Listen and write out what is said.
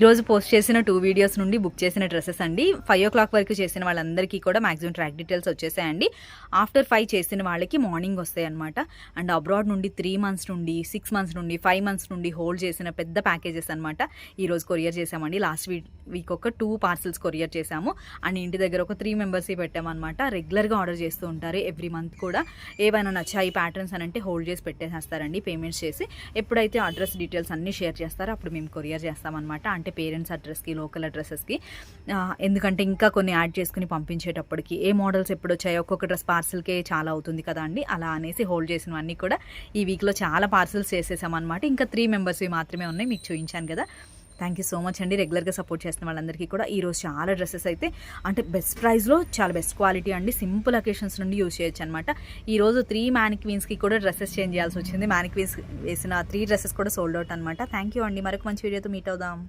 ఈరోజు పోస్ట్ చేసిన 2 వీడియోస్ నుండి బుక్ చేసిన డ్రెస్సెస్ అండి. 5 o'clock వరకు చేసిన వాళ్ళందరికీ కూడా మాక్సిమం ట్రాక్ డీటెయిల్స్ వచ్చేసాయండి. ఆఫ్టర్ 5 చేసిన వాళ్ళకి మార్నింగ్ వస్తాయన్నమాట. అండ్ అబ్రాడ్ నుండి 3 months నుండి 6 months నుండి 5 months నుండి హోల్డ్ చేసిన పెద్ద ప్యాకేజెస్ అనమాట. ఈరోజు కొరియర్ చేసామండి. లాస్ట్ వీక్ ఒక 2 parcels కొరియర్ చేసాము. అండ్ ఇంటి దగ్గర ఒక 3 members పెట్టామన్నమాట. రెగ్యులర్గా ఆర్డర్ చేస్తూ ఉంటారు. ఎవ్రీ మంత్ కూడా ఏవైనా నచ్చాయి ప్యాటర్న్స్ అని అంటే హోల్డ్ చేసి పెట్టేసేస్తారండి పేమెంట్స్ చేసి. ఎప్పుడైతే అడ్రస్ డీటెయిల్స్ అన్నీ షేర్ చేస్తారో అప్పుడు మేము కొరియర్ చేస్తామన్నమాట. అంటే పేరెంట్స్ అడ్రస్కి, లోకల్ అడ్రసెస్కి. ఎందుకంటే ఇంకా కొన్ని యాడ్ చేసుకుని పంపించేటప్పటికి ఏ మోడల్స్ ఎప్పుడు వచ్చాయో ఒక్కొక్క డ్రెస్ పార్సల్కే చాలా అవుతుంది కదా అండి. అలా అనేసి హోల్డ్ చేసినవన్నీ కూడా ఈ వీక్లో చాలా పార్సల్స్ చేసేసామన్నమాట. ఇంకా 3 members మాత్రమే ఉన్నాయి, మీకు చూపించాను కదా. థ్యాంక్ యూ సో మచ్ అండి రెగ్యులర్గా సపోర్ట్ చేస్తున్న వాళ్ళందరికీ కూడా. ఈరోజు చాలా డ్రెస్సెస్ అయితే అంటే బెస్ట్ ప్రైస్లో చాలా బెస్ట్ క్వాలిటీ అండి. సింపుల్ అకేషన్స్ నుండి యూజ్ చేయొచ్చు అనమాట. ఈరోజు 3 mannequins కూడా డ్రెస్సెస్ చేంజ్ చేయాల్సి వచ్చింది. mannequins వేసిన 3 dresses కూడా సోల్డ్ అవుట్ అనమాట. థ్యాంక్ యూ అండి. మరొక మంచి వీడియోతో మీట్ అవుదాం.